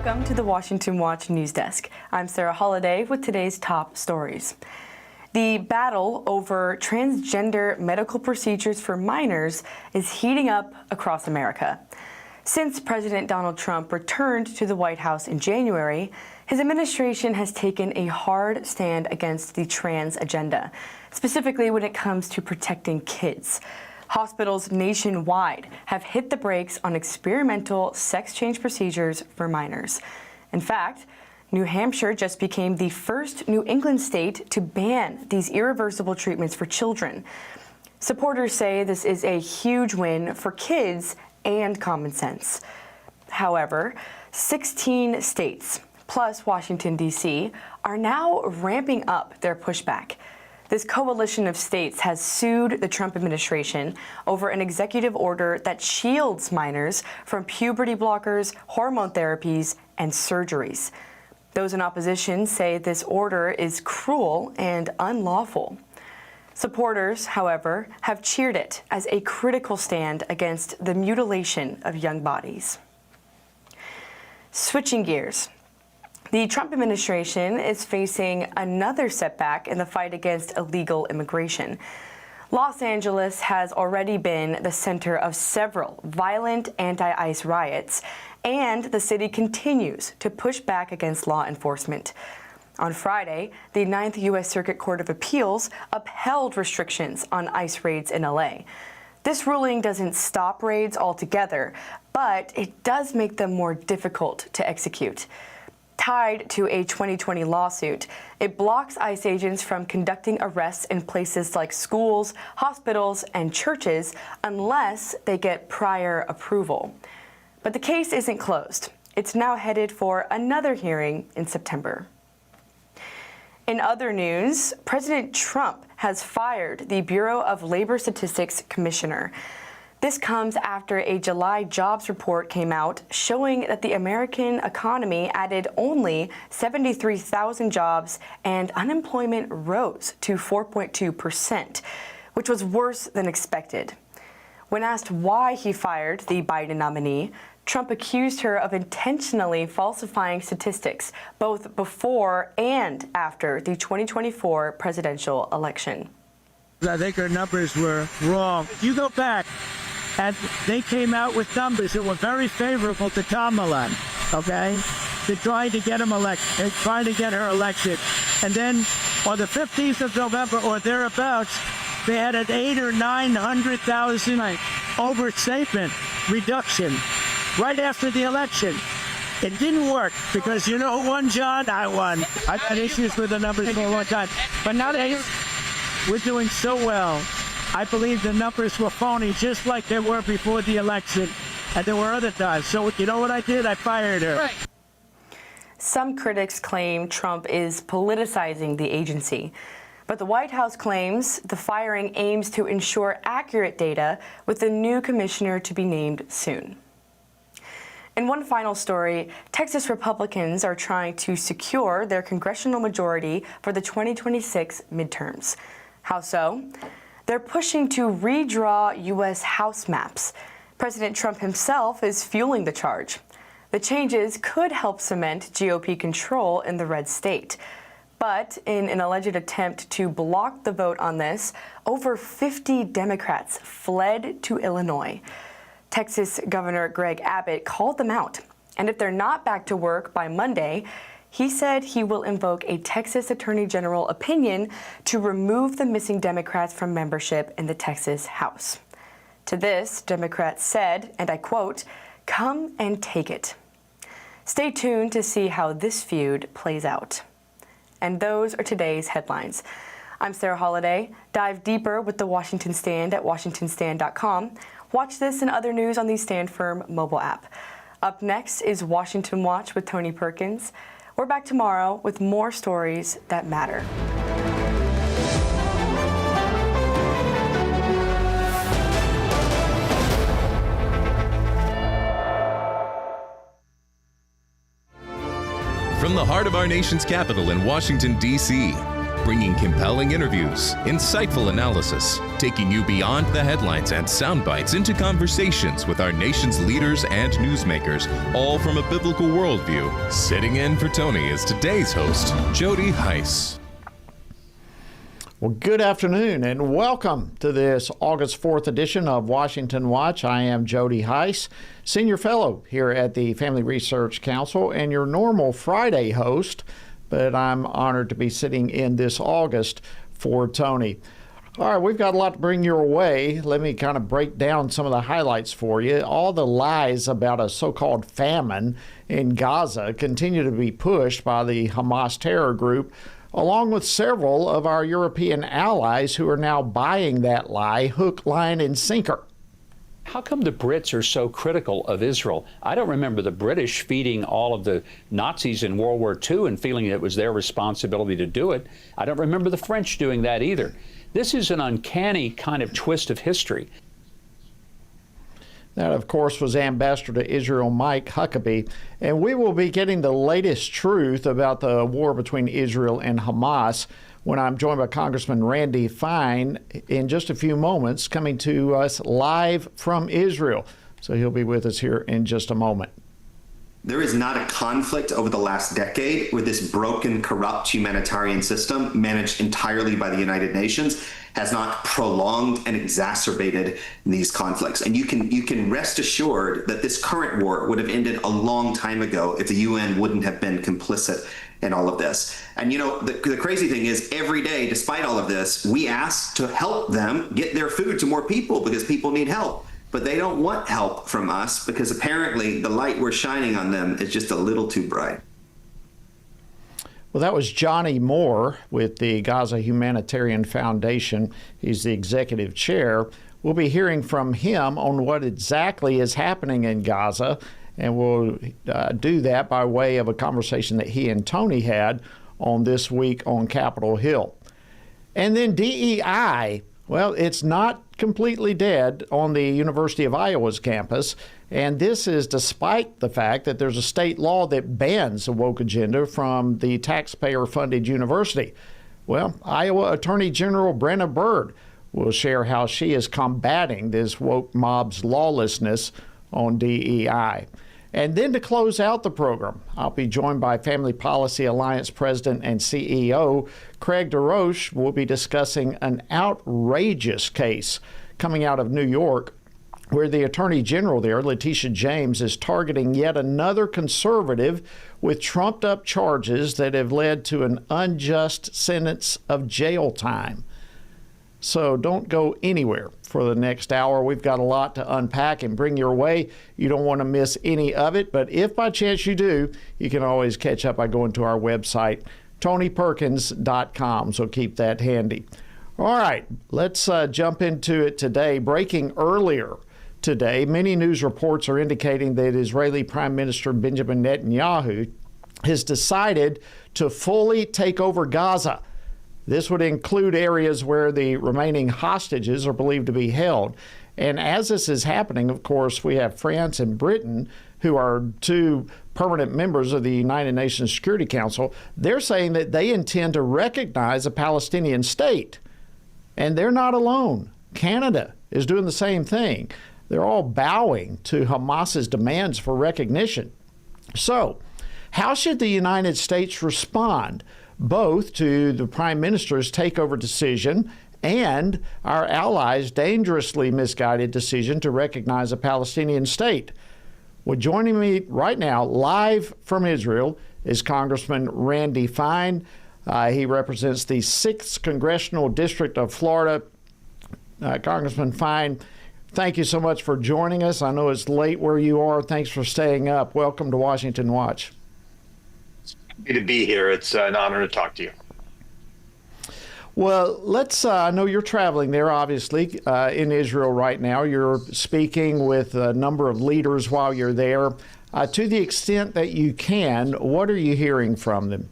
Welcome to the Washington Watch News Desk. I'm Sarah Holliday with today's top stories. The battle over transgender medical procedures for minors is heating up across America. Since President Donald Trump returned to the White House in January, his administration has taken a hard stand against the trans agenda, specifically when it comes to protecting kids. Hospitals nationwide have hit the brakes on experimental sex change procedures for minors. In fact, New Hampshire just became the first New England state to ban these irreversible treatments for children. Supporters say this is a huge win for kids and common sense. However, 16 states, plus Washington, D.C., are now ramping up their pushback. This coalition of states has sued the Trump administration over an executive order that shields minors from puberty blockers, hormone therapies, and surgeries. Those in opposition say this order is cruel and unlawful. Supporters, however, have cheered it as a critical stand against the mutilation of young bodies. Switching gears. The Trump administration is facing another setback in the fight against illegal immigration. Los Angeles has already been the center of several violent anti-ICE riots, and the city continues to push back against law enforcement. On Friday, the 9th U.S. Circuit Court of Appeals upheld restrictions on ICE raids in L.A. This ruling doesn't stop raids altogether, but it does make them more difficult to execute. Tied to a 2020 lawsuit, it blocks ICE agents from conducting arrests in places like schools, hospitals, and churches unless they get prior approval. But the case isn't closed. It's now headed for another hearing in September. In other news, President Trump has fired the Bureau of Labor Statistics commissioner. This comes after a July jobs report came out showing that the American economy added only 73,000 jobs and unemployment rose to 4.2%, which was worse than expected. When asked why he fired the Biden nominee, Trump accused her of intentionally falsifying statistics both before and after the 2024 presidential election. I think her numbers were wrong. You go back, and they came out with numbers that were very favorable to Kamala, okay? They're trying to get him elected, trying to get her elected. And then on the 15th of November or thereabouts, they had an 800,000 or 900,000 overstatement reduction right after the election. It didn't work because you know who won, John? I won. I've had issues with the numbers for a long time. But nowadays, we're doing so well. I believe the numbers were phony, just like they were before the election, and there were other times. So you know what I did? I fired her. Right. Some critics claim Trump is politicizing the agency, but the White House claims the firing aims to ensure accurate data with the new commissioner to be named soon. In one final story, Texas Republicans are trying to secure their congressional majority for the 2026 midterms. How so? They're pushing to redraw U.S. House maps. President Trump himself is fueling the charge. The changes could help cement GOP control in the red state. But in an alleged attempt to block the vote on this, over 50 Democrats fled to Illinois. Texas Governor Greg Abbott called them out. And if they're not back to work by Monday, he said he will invoke a Texas Attorney General opinion to remove the missing Democrats from membership in the Texas House. To this, Democrats said, and I quote, "Come and take it." Stay tuned to see how this feud plays out. And those are today's headlines. I'm Sarah Holliday. Dive deeper with the Washington Stand at WashingtonStand.com. Watch this and other news on the Stand Firm mobile app. Up next is Washington Watch with Tony Perkins. We're back tomorrow with more stories that matter. From the heart of our nation's capital in Washington, D.C., bringing compelling interviews, insightful analysis, taking you beyond the headlines and sound bites into conversations with our nation's leaders and newsmakers, all from a biblical worldview. Sitting in for Tony is today's host, Jody Heiss. Well, good afternoon and welcome to this August 4th edition of Washington Watch. I am Jody Heiss, Senior Fellow here at the Family Research Council and your normal Friday host, but I'm honored to be sitting in this August for Tony. All right, we've got a lot to bring your way. Let me kind of break down some of the highlights for you. All the lies about a so-called famine in Gaza continue to be pushed by the Hamas terror group, along with several of our European allies who are now buying that lie hook, line, and sinker. How come the Brits are so critical of Israel? I don't remember the British feeding all of the Nazis in World War II and feeling it was their responsibility to do it. I don't remember the French doing that either. This is an uncanny kind of twist of history. That, of course, was Ambassador to Israel Mike Huckabee. And we will be getting the latest truth about the war between Israel and Hamas when I'm joined by Congressman Randy Fine in just a few moments, coming to us live from Israel. So he'll be with us here in just a moment. There is not a conflict over the last decade where this broken, corrupt humanitarian system, managed entirely by the United Nations, has not prolonged and exacerbated these conflicts. And you can rest assured that this current war would have ended a long time ago if the UN wouldn't have been complicit in all of this. And you know, the crazy thing is, every day, despite all of this, we ask to help them get their food to more people because people need help. But they don't want help from us because apparently the light we're shining on them is just a little too bright. Well, that was Johnny Moore with the Gaza Humanitarian Foundation. He's the executive chair. We'll be hearing from him on what exactly is happening in Gaza, and we'll do that by way of a conversation that he and Tony had on This Week on Capitol Hill. And then DEI. Well, it's not completely dead on the University of Iowa's campus, and this is despite the fact that there's a state law that bans the woke agenda from the taxpayer-funded university. Well, Iowa Attorney General Brenna Bird will share how she is combating this woke mob's lawlessness on DEI. And then to close out the program, I'll be joined by Family Policy Alliance President and CEO Craig DeRoche. We'll be discussing an outrageous case coming out of New York where the Attorney General there, Letitia James, is targeting yet another conservative with trumped-up charges that have led to an unjust sentence of jail time. So don't go anywhere for the next hour. We've got a lot to unpack and bring your way. You don't want to miss any of it, but if by chance you do, you can always catch up by going to our website, tonyperkins.com, so keep that handy. All right, let's jump into it today. Breaking earlier today, many news reports are indicating that Israeli Prime Minister Benjamin Netanyahu has decided to fully take over Gaza. This would include areas where the remaining hostages are believed to be held. And as this is happening, of course, we have France and Britain, who are two permanent members of the United Nations Security Council. They're saying that they intend to recognize a Palestinian state. And they're not alone. Canada is doing the same thing. They're all bowing to Hamas's demands for recognition. So, how should the United States respond both to the Prime Minister's takeover decision and our allies' dangerously misguided decision to recognize a Palestinian state? Well, joining me right now, live from Israel, is Congressman Randy Fine. He represents the 6th Congressional District of Florida. Congressman Fine, thank you so much for joining us. I know it's late where you are. Thanks for staying up. Welcome to Washington Watch. Happy to be here. It's an honor to talk to you. Well, I know you're traveling there, obviously, in Israel right now. You're speaking with a number of leaders while you're there. To the extent that you can, what are you hearing from them?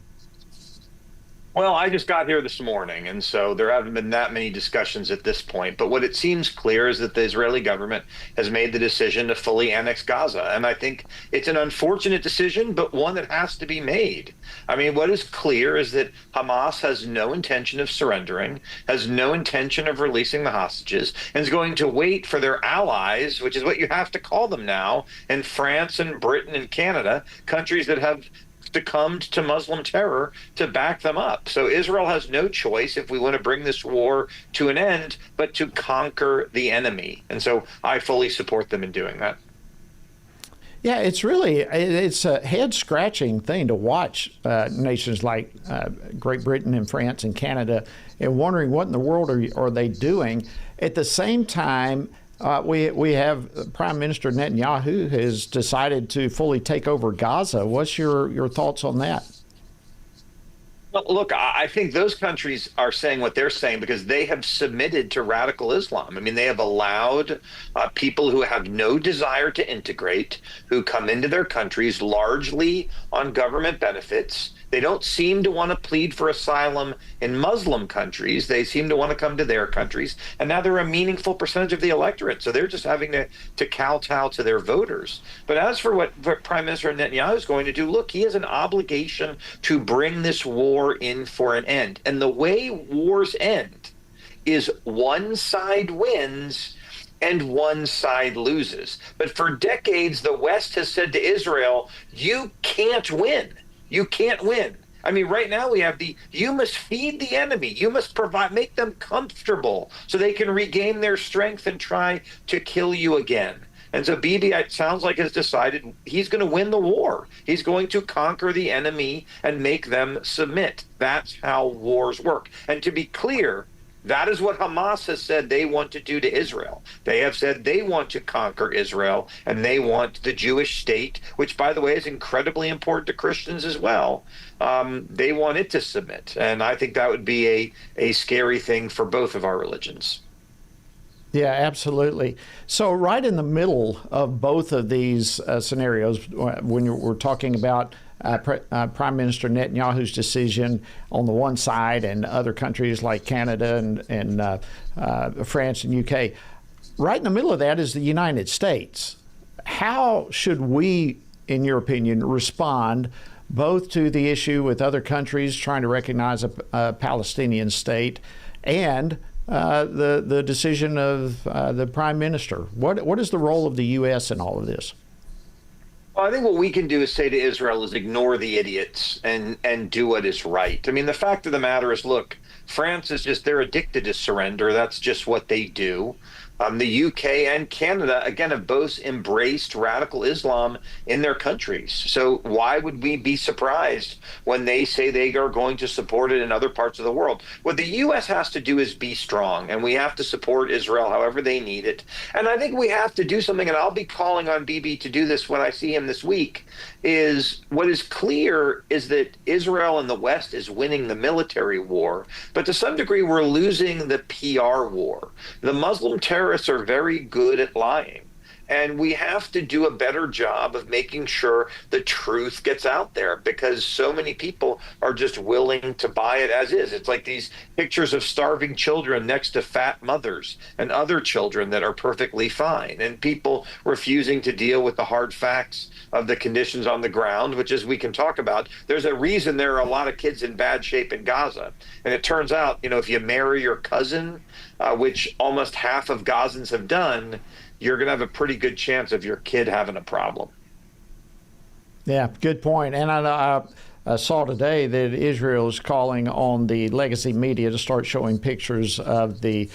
Well, I just got here this morning, and so there haven't been that many discussions at this point. But what it seems clear is that the Israeli government has made the decision to fully annex Gaza. And I think it's an unfortunate decision, but one that has to be made. I mean, what is clear is that Hamas has no intention of surrendering, has no intention of releasing the hostages, and is going to wait for their allies, which is what you have to call them now, in France and Britain and Canada, countries that have succumbed to Muslim terror, to back them up. So Israel has no choice, if we want to bring this war to an end, but to conquer the enemy. And so I fully support them in doing that. Yeah, it's a head-scratching thing to watch nations like Great Britain and France and Canada and wondering what in the world are they doing. At the same time, we have Prime Minister Netanyahu has decided to fully take over Gaza. What's your thoughts on that? Well, look, I think those countries are saying what they're saying because they have submitted to radical Islam. I mean, they have allowed people who have no desire to integrate, who come into their countries largely on government benefits. They don't seem to want to plead for asylum in Muslim countries. They seem to want to come to their countries. And now they're a meaningful percentage of the electorate. So they're just having to kowtow to their voters. But as for what Prime Minister Netanyahu is going to do, look, he has an obligation to bring this war in for an end. And the way wars end is one side wins and one side loses. But for decades, the West has said to Israel, you can't win. You can't win. I mean, right now we have you must feed the enemy. You must make them comfortable so they can regain their strength and try to kill you again. And so Bibi, it sounds like, has decided he's going to win the war. He's going to conquer the enemy and make them submit. That's how wars work. And to be clear, that is what Hamas has said they want to do to Israel. They have said they want to conquer Israel, and they want the Jewish state, which, by the way, is incredibly important to Christians as well. They want it to submit. And I think that would be a scary thing for both of our religions. Yeah, absolutely. So right in the middle of both of these scenarios, when we're talking about Prime Minister Netanyahu's decision on the one side and other countries like Canada and France and UK, right in the middle of that is the United States. How should we, in your opinion, respond both to the issue with other countries trying to recognize a Palestinian state and the decision of the Prime Minister? What is the role of the U.S. in all of this? Well, I think what we can do is say to Israel is ignore the idiots and do what is right. I mean, the fact of the matter is, look, France is they're addicted to surrender. That's just what they do. The UK and Canada, again, have both embraced radical Islam in their countries. So why would we be surprised when they say they are going to support it in other parts of the world? What the U.S. has to do is be strong, and we have to support Israel however they need it. And I think we have to do something, and I'll be calling on Bibi to do this when I see him this week, is what is clear is that Israel and the West is winning the military war, but to some degree we're losing the PR war. The Muslim terrorists are very good at lying. And we have to do a better job of making sure the truth gets out there because so many people are just willing to buy it as is. It's like these pictures of starving children next to fat mothers and other children that are perfectly fine, and people refusing to deal with the hard facts of the conditions on the ground, which, as we can talk about, there's a reason there are a lot of kids in bad shape in Gaza. And it turns out, if you marry your cousin, which almost half of Gazans have done, you're going to have a pretty good chance of your kid having a problem. Yeah, good point. And I saw today that Israel is calling on the legacy media to start showing pictures of the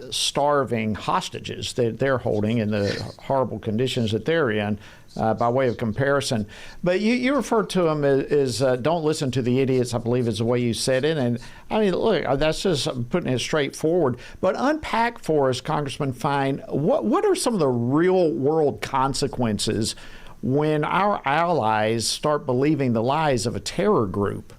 starving hostages that they're holding and the horrible conditions that they're in by way of comparison. But you referred to them as don't listen to the idiots, I believe is the way you said it. And I mean, look, that's just putting it straightforward. But unpack for us, Congressman Fine, what are some of the real world consequences when our allies start believing the lies of a terror group?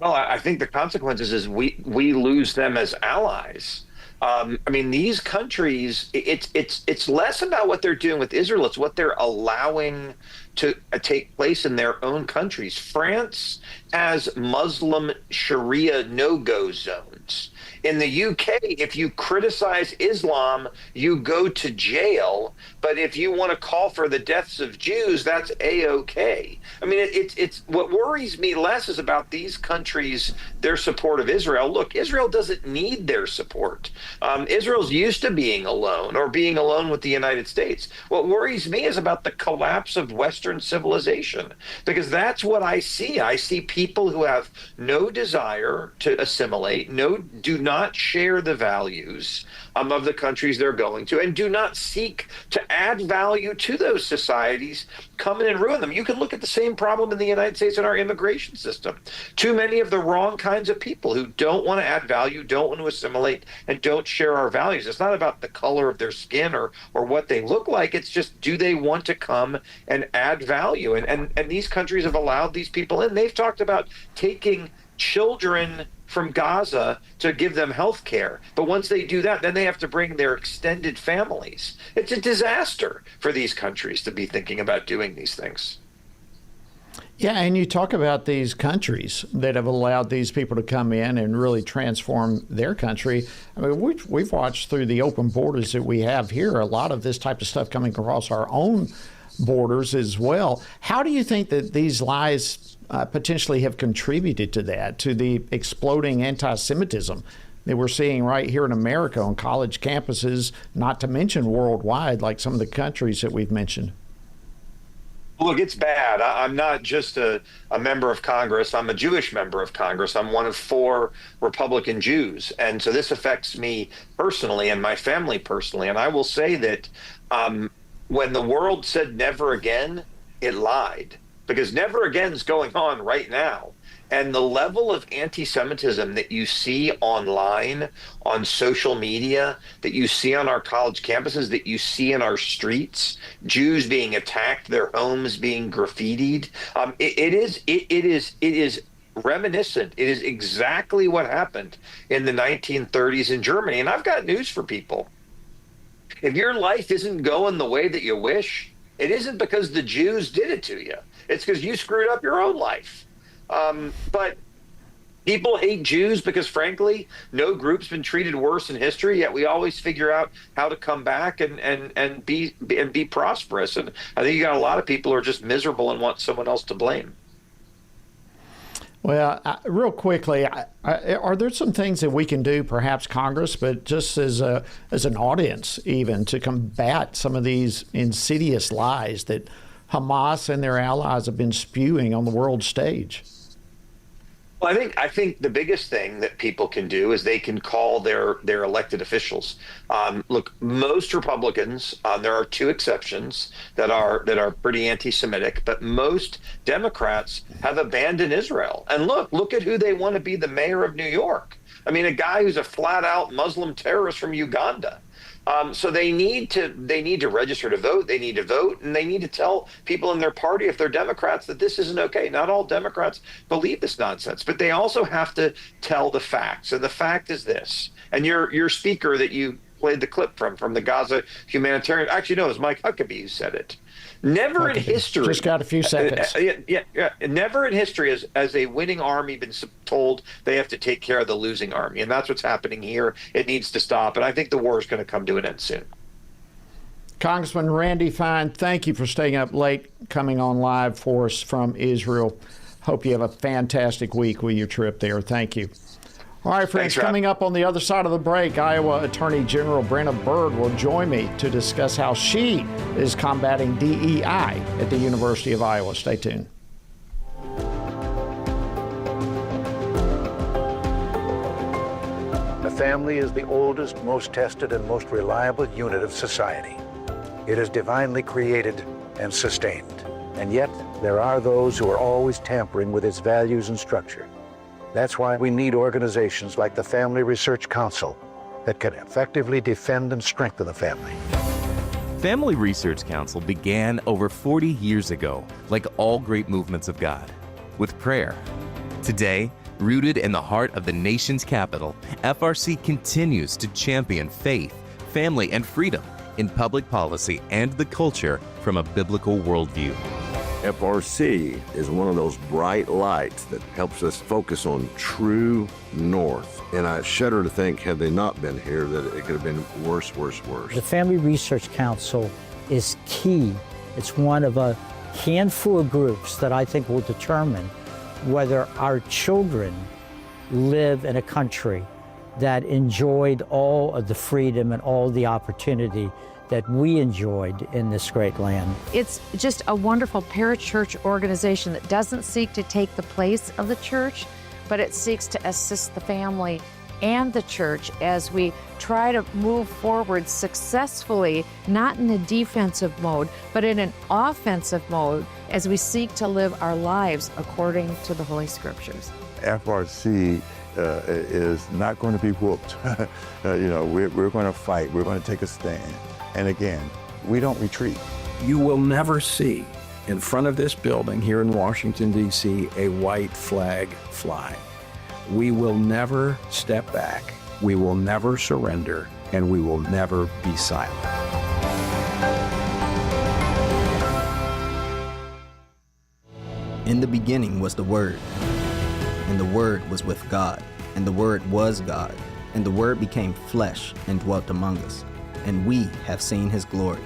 Well, I think the consequences is we lose them as allies. I mean, these countries, it's less about what they're doing with Israel. It's what they're allowing to take place in their own countries. France has Muslim Sharia no-go zones. In the UK, if you criticize Islam, you go to jail. But if you want to call for the deaths of Jews, that's A-OK. I mean, it's what worries me less is about these countries, their support of Israel. Look, Israel doesn't need their support. Israel's used to being alone or being alone with the United States. What worries me is about the collapse of Western civilization, because that's what I see. I see people who have no desire to assimilate, do not share the values of the countries they're going to, and do not seek to add value to those societies, come in and ruin them. You can look at the same problem in the United States in our immigration system. Too many of the wrong kinds of people who don't want to add value, don't want to assimilate, and don't share our values. It's not about the color of their skin or what they look like. It's just, do they want to come and add value? And these countries have allowed these people in. They've talked about taking children from Gaza to give them health care. But once they do that, then they have to bring their extended families. It's a disaster for these countries to be thinking about doing these things. Yeah, and you talk about these countries that have allowed these people to come in and really transform their country. I mean, we've watched through the open borders that we have here, a lot of this type of stuff coming across our own borders as well. How do you think that these lies potentially have contributed to that, to the exploding anti-Semitism that we're seeing right here in America on college campuses, not to mention worldwide, like some of the countries that we've mentioned? Look, it's bad. I'm not just a member of Congress. I'm a Jewish member of Congress. I'm one of 4 Republican Jews. And so this affects me personally and my family personally. And I will say that when the world said never again, it lied. Because never again is going on right now. And the level of anti-Semitism that you see online, on social media, that you see on our college campuses, that you see in our streets, Jews being attacked, their homes being graffitied, it is reminiscent. It is exactly what happened in the 1930s in Germany. And I've got news for people. If your life isn't going the way that you wish, it isn't because the Jews did it to you. It's because you screwed up your own life. But people hate Jews because, frankly, no group's been treated worse in history, yet we always figure out how to come back and be prosperous. And I think you got a lot of people who are just miserable and want someone else to blame. Well, real quickly, are there some things that we can do, perhaps Congress, but just as an audience even, to combat some of these insidious lies that Hamas and their allies have been spewing on the world stage? Well, I think the biggest thing that people can do is they can call their elected officials. Look, most Republicans, there are 2 exceptions that are pretty anti-Semitic, but most Democrats have abandoned Israel. And look at who they want to be the mayor of New York. I mean, a guy who's a flat-out Muslim terrorist from Uganda. So they need to register to vote. They need to vote, and they need to tell people in their party, if they're Democrats, that this isn't okay. Not all Democrats believe this nonsense, but they also have to tell the facts. And the fact is this. And your speaker that you played the clip from the Gaza humanitarian, actually, no, it was Mike Huckabee who said it. Never in history. Just got a few seconds. Yeah. Never in history has a winning army been told they have to take care of the losing army. And that's what's happening here. It needs to stop. And I think the war is going to come to an end soon. Congressman Randy Fine, thank you for staying up late, coming on live for us from Israel. Hope you have a fantastic week with your trip there. Thank you. All right, friends, coming up on the other side of the break, Iowa Attorney General Brenna Bird will join me to discuss how she is combating DEI at the University of Iowa. Stay tuned. The family is the oldest, most tested, and most reliable unit of society. It is divinely created and sustained. And yet, there are those who are always tampering with its values and structure. That's why we need organizations like the Family Research Council that can effectively defend and strengthen the family. Family Research Council began over 40 years ago, like all great movements of God, with prayer. Today, Rooted in the heart of the nation's capital, FRC continues to champion faith, family, and freedom in public policy and the culture from a biblical worldview. FRC is one of those bright lights that helps us focus on true north. And I shudder to think, had they not been here, that it could have been worse. The Family Research Council is key. It's one of a handful of groups that I think will determine whether our children live in a country that enjoyed all of the freedom and all the opportunity that we enjoyed in this great land. It's just a wonderful parachurch organization that doesn't seek to take the place of the church, but it seeks to assist the family and the church as we try to move forward successfully, not in a defensive mode, but in an offensive mode as we seek to live our lives according to the Holy Scriptures. FRC is not going to be whooped. We're going to fight. We're going to take a stand. And again, we don't retreat. You will never see in front of this building here in Washington, D.C., a white flag fly. We will never step back. We will never surrender, and we will never be silent. In the beginning was the Word, and the Word was with God, and the Word was God, and the Word became flesh and dwelt among us, and we have seen His glory.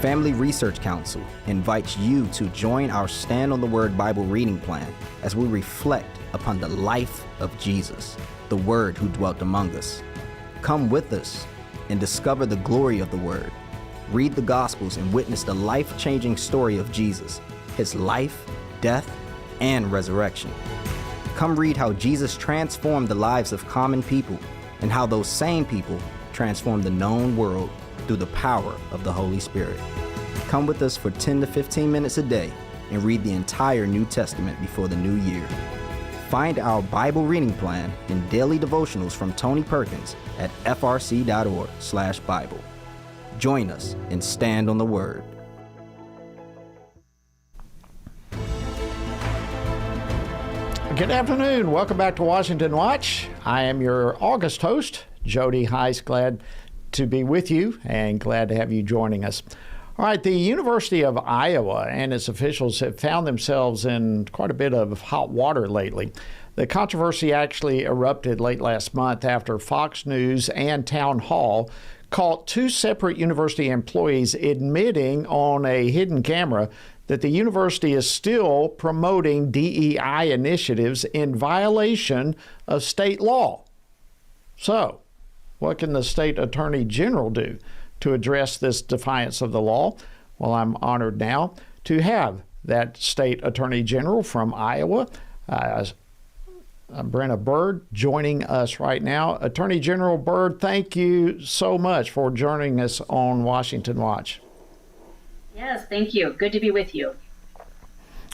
Family Research Council invites you to join our Stand on the Word Bible reading plan as we reflect upon the life of Jesus, the Word who dwelt among us. Come with us and discover the glory of the Word. Read the Gospels and witness the life-changing story of Jesus, His life, death, and resurrection. Come read how Jesus transformed the lives of common people and how those same people transformed the known world through the power of the Holy Spirit. Come with us for 10 to 15 minutes a day and read the entire New Testament before the new year. Find our Bible reading plan and daily devotionals from Tony Perkins at frc.org/Bible. Join us and stand on the Word. Good afternoon. Welcome back to Washington Watch. I am your August host, Jody Heiss. Glad to be with you and glad to have you joining us. All right, the University of Iowa and its officials have found themselves in quite a bit of hot water lately. The controversy actually erupted late last month after Fox News and Town Hall caught two separate university employees admitting on a hidden camera that the university is still promoting DEI initiatives in violation of state law. So, what can the state attorney general do to address this defiance of the law? Well, I'm honored now to have that state attorney general from Iowa, Brenna Byrd, joining us right now. Attorney General Byrd, thank you so much for joining us on Washington Watch. Yes, thank you. Good to be with you.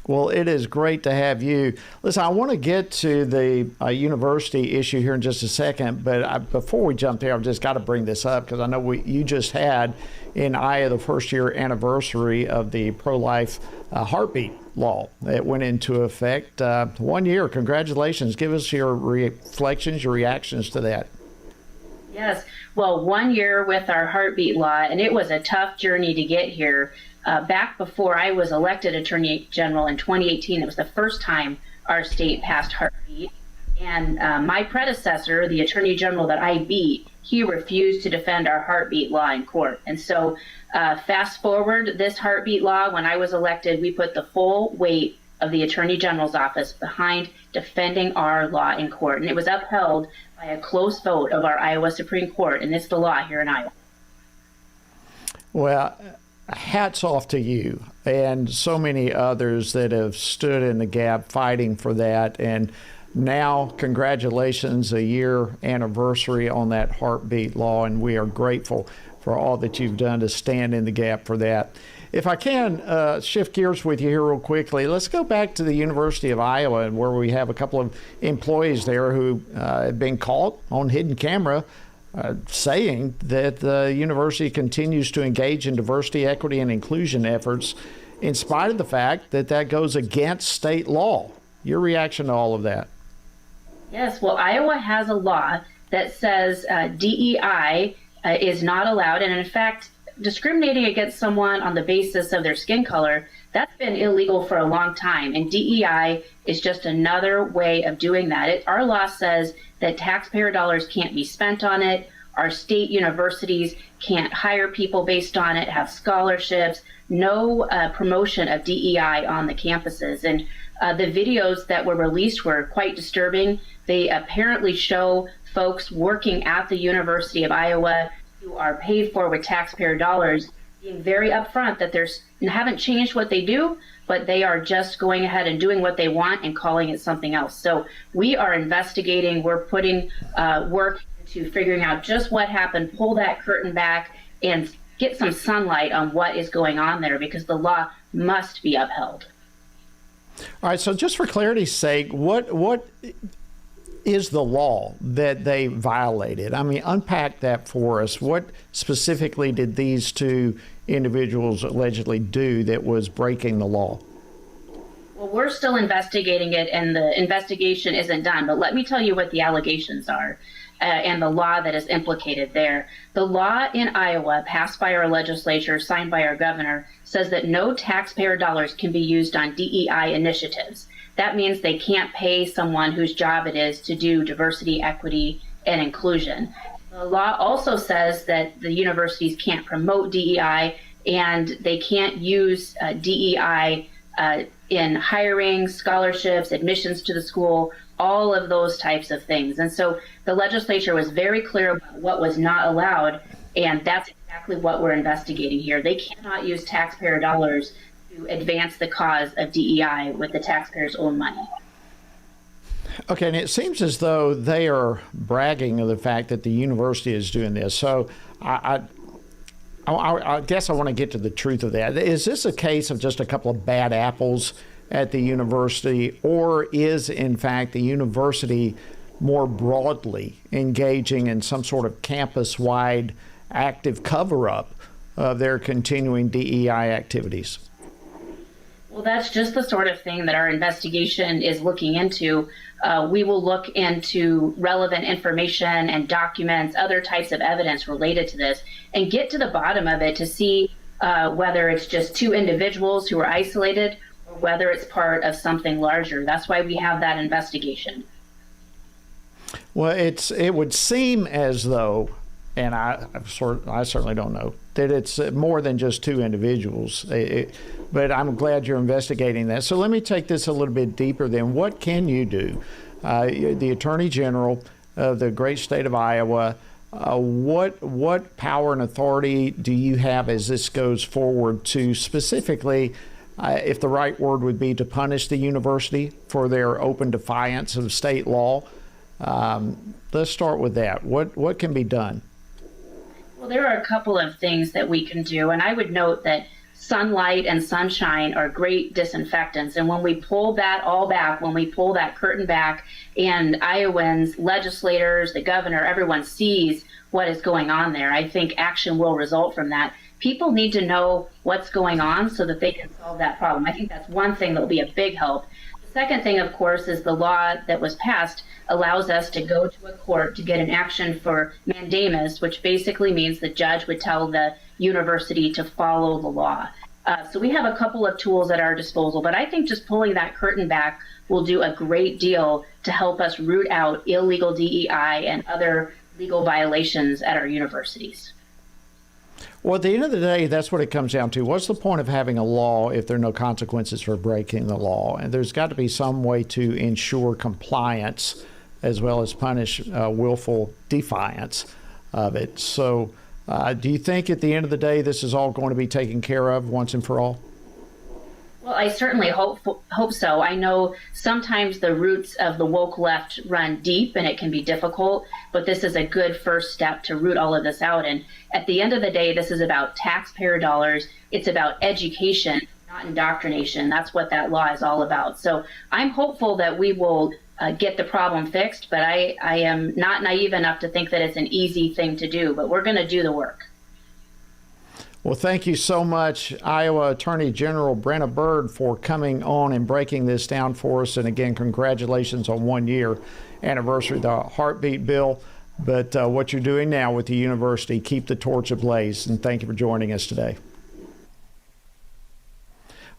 Well, it is great to have you. Listen, I want to get to the university issue here in just a second, but before we jump there, I've just got to bring this up because I know you just had in Iowa the first year anniversary of the pro-life heartbeat law that went into effect. 1 year. Congratulations. Give us your reflections, your reactions to that. Yes. Well, 1 year with our heartbeat law, and it was a tough journey to get here. Back before I was elected Attorney General in 2018, it was the first time our state passed heartbeat. And my predecessor, the Attorney General that I beat, he refused to defend our heartbeat law in court. And so fast forward this heartbeat law, when I was elected, we put the full weight of the Attorney General's office behind defending our law in court. And it was upheld by a close vote of our Iowa Supreme Court, and it's the law here in Iowa. Well, hats off to you and so many others that have stood in the gap fighting for that. And now, congratulations, a year anniversary on that heartbeat law, and we are grateful for all that you've done to stand in the gap for that. If I can shift gears with you here real quickly, let's go back to the University of Iowa, where we have a couple of employees there who have been caught on hidden camera saying that the university continues to engage in diversity, equity, and inclusion efforts in spite of the fact that that goes against state law. Your reaction to all of that? Yes, well, Iowa has a law that says DEI is not allowed. And in fact, discriminating against someone on the basis of their skin color, that's been illegal for a long time. And DEI is just another way of doing that. Our law says that taxpayer dollars can't be spent on it. Our state universities can't hire people based on it, have scholarships, no promotion of DEI on the campuses. And the videos that were released were quite disturbing. They apparently show folks working at the University of Iowa who are paid for with taxpayer dollars being very upfront that they haven't changed what they do, but they are just going ahead and doing what they want and calling it something else. So we are investigating. We're putting work into figuring out just what happened, pull that curtain back, and get some sunlight on what is going on there, because the law must be upheld. All right, so just for clarity's sake, what is the law that they violated? I mean, unpack that for us. What specifically did these two individuals allegedly do that was breaking the law? Well, we're still investigating it, and the investigation isn't done. But let me tell you what the allegations are and the law that is implicated there. The law in Iowa, passed by our legislature, signed by our governor, says that no taxpayer dollars can be used on DEI initiatives. That means they can't pay someone whose job it is to do diversity, equity, and inclusion. The law also says that the universities can't promote DEI, and they can't use DEI in hiring, scholarships, admissions to the school, all of those types of things. And so the legislature was very clear about what was not allowed, and that's exactly what we're investigating here. They cannot use taxpayer dollars to advance the cause of DEI with the taxpayers' own money. Okay, and it seems as though they are bragging of the fact that the university is doing this. So I guess I want to get to the truth of that. Is this a case of just a couple of bad apples at the university, or is, in fact, the university more broadly engaging in some sort of campus-wide active cover-up of their continuing DEI activities? Well, that's just the sort of thing that our investigation is looking into. We will look into relevant information and documents, other types of evidence related to this, and get to the bottom of it to see whether it's just two individuals who are isolated or whether it's part of something larger. That's why we have that investigation. Well, it would seem as though, and I certainly don't know, that it's more than just two individuals. But I'm glad you're investigating that. So let me take this a little bit deeper then. What can you do? The Attorney General of the great state of Iowa, what power and authority do you have as this goes forward to specifically, if the right word would be, to punish the university for their open defiance of state law? Let's start with that. What can be done? Well, there are a couple of things that we can do, and I would note that sunlight and sunshine are great disinfectants. And when we pull that all back, when we pull that curtain back, and Iowans, legislators, the governor, everyone sees what is going on there, I think action will result from that. People need to know what's going on so that they can solve that problem. I think that's one thing that will be a big help. The second thing, of course, is the law that was passed allows us to go to a court to get an action for mandamus, which basically means the judge would tell the university to follow the law. So we have a couple of tools at our disposal, but I think just pulling that curtain back will do a great deal to help us root out illegal DEI and other legal violations at our universities. Well, at the end of the day, that's what it comes down to. What's the point of having a law if there are no consequences for breaking the law? And there's got to be some way to ensure compliance as well as punish willful defiance of it. So do you think at the end of the day this is all going to be taken care of once and for all? Well, I certainly hope so. I know sometimes the roots of the woke left run deep and it can be difficult, but this is a good first step to root all of this out. And at the end of the day, this is about taxpayer dollars. It's about education, not indoctrination. That's what that law is all about. So I'm hopeful that we will get the problem fixed, but I am not naive enough to think that it's an easy thing to do, but we're going to do the work. Well, thank you so much, Iowa Attorney General Brenna Byrd, for coming on and breaking this down for us. And again, congratulations on 1 year anniversary of the Heartbeat Bill. But what you're doing now with the university, keep the torch ablaze. And thank you for joining us today.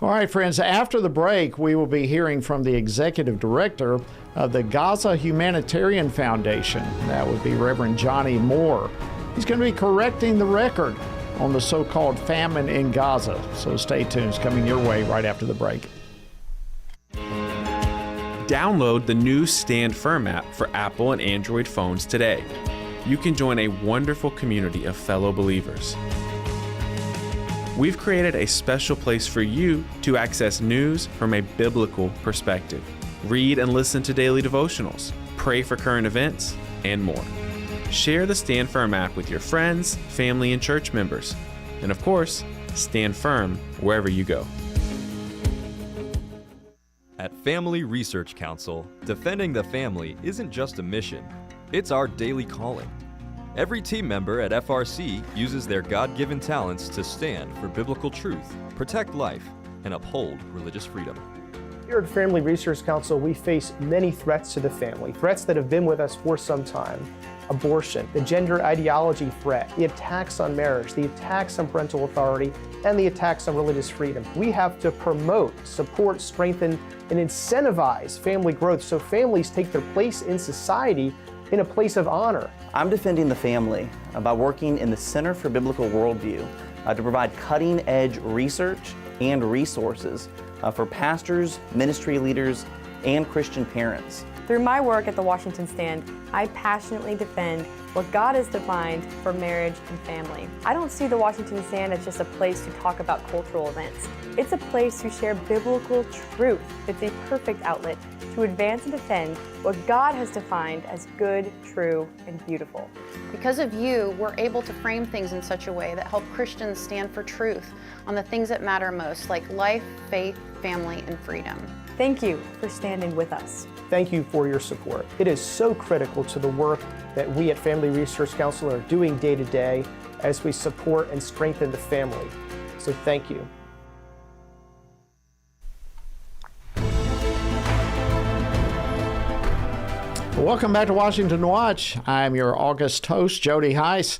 All right, friends, after the break, we will be hearing from the executive director of the Gaza Humanitarian Foundation. That would be Reverend Johnny Moore. He's going to be correcting the record on the so-called famine in Gaza. So stay tuned. It's coming your way right after the break. Download the new Stand Firm app for Apple and Android phones today. You can join a wonderful community of fellow believers. We've created a special place for you to access news from a biblical perspective. Read and listen to daily devotionals, pray for current events, and more. Share the Stand Firm app with your friends, family, and church members. And of course, stand firm wherever you go. At Family Research Council, defending the family isn't just a mission, it's our daily calling. Every team member at FRC uses their God-given talents to stand for biblical truth, protect life, and uphold religious freedom. Here at Family Research Council, we face many threats to the family, threats that have been with us for some time. Abortion, the gender ideology threat, the attacks on marriage, the attacks on parental authority, and the attacks on religious freedom. We have to promote, support, strengthen, and incentivize family growth so families take their place in society in a place of honor. I'm defending the family by working in the Center for Biblical Worldview to provide cutting-edge research and resources for pastors, ministry leaders, and Christian parents. Through my work at the Washington Stand, I passionately defend what God has defined for marriage and family. I don't see the Washington Stand as just a place to talk about cultural events. It's a place to share biblical truth. It's a perfect outlet to advance and defend what God has defined as good, true, and beautiful. Because of you, we're able to frame things in such a way that help Christians stand for truth on the things that matter most, like life, faith, family, and freedom. Thank you for standing with us. Thank you for your support. It is so critical to the work that we at Family Research Council are doing day to day as we support and strengthen the family. So thank you. Welcome back to Washington Watch. I'm your August host, Jody Heiss.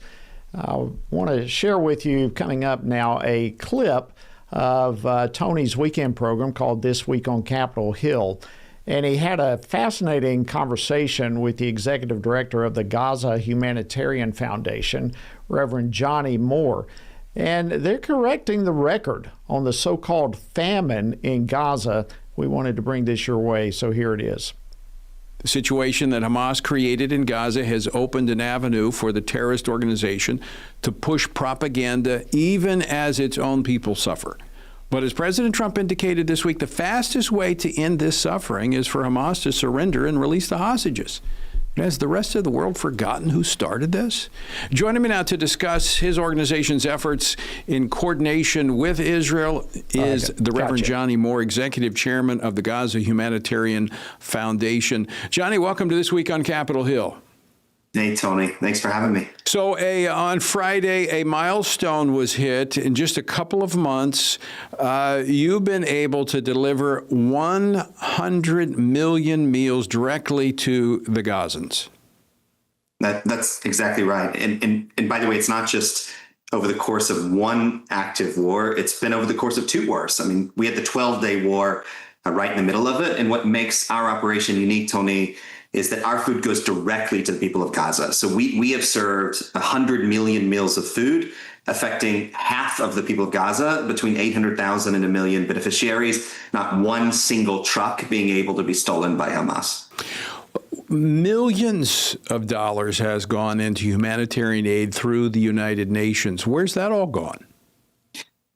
I want to share with you coming up now a clip of Tony's weekend program called This Week on Capitol Hill. And he had a fascinating conversation with the executive director of the Gaza Humanitarian Foundation, Reverend Johnny Moore. And they're correcting the record on the so-called famine in Gaza. We wanted to bring this your way, so here it is. The situation that Hamas created in Gaza has opened an avenue for the terrorist organization to push propaganda even as its own people suffer. But as President Trump indicated this week, the fastest way to end this suffering is for Hamas to surrender and release the hostages. Has the rest of the world forgotten who started this? Joining me now to discuss his organization's efforts in coordination with Israel is the Reverend Johnny Moore, Executive Chairman of the Gaza Humanitarian Foundation. Johnny, welcome to This Week on Capitol Hill. Hey, Tony. Thanks for having me. So on Friday, a milestone was hit. In just a couple of months, you've been able to deliver 100 million meals directly to the Gazans. That's exactly right. And by the way, it's not just over the course of one active war. It's been over the course of two wars. I mean, we had the 12-day war right in the middle of it. And what makes our operation unique, Tony, is that our food goes directly to the people of Gaza. So we have served 100 million meals of food, affecting half of the people of Gaza, between 800,000 and 1 million beneficiaries, not one single truck being able to be stolen by Hamas. Millions of dollars has gone into humanitarian aid through the United Nations. Where's that all gone?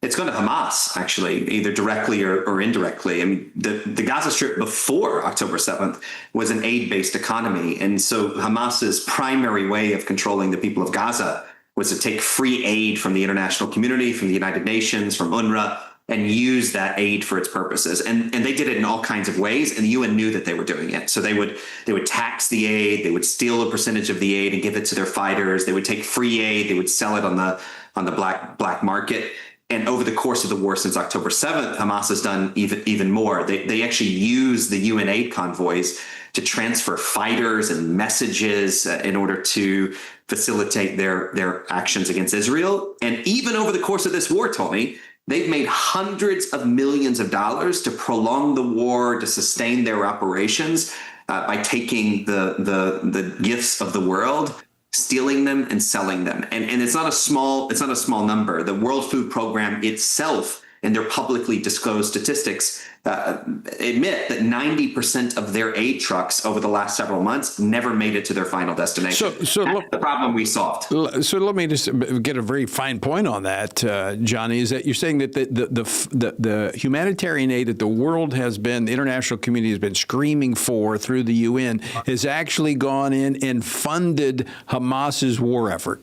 It's gone to Hamas, actually, either directly or indirectly. I mean, the Gaza Strip before October 7th was an aid-based economy. And so Hamas's primary way of controlling the people of Gaza was to take free aid from the international community, from the United Nations, from UNRWA, and use that aid for its purposes. And they did it in all kinds of ways, and the UN knew that they were doing it. So they would tax the aid, they would steal a percentage of the aid and give it to their fighters, they would take free aid, they would sell it on the on the black market. And over the course of the war since October 7th, Hamas has done even more. They actually use the UN aid convoys to transfer fighters and messages in order to facilitate their actions against Israel. And even over the course of this war, Tony, they've made hundreds of millions of dollars to prolong the war, to sustain their operations by taking the gifts of the world, stealing them and selling them. And it's not a small number. The World Food Program itself, in their publicly disclosed statistics, admit that 90% of their aid trucks over the last several months never made it to their final destination. So that's the problem we solved. So let me just get a very fine point on that, Johnny, is that you're saying that the humanitarian aid that the world has been, the international community has been screaming for through the UN, has actually gone in and funded Hamas's war effort.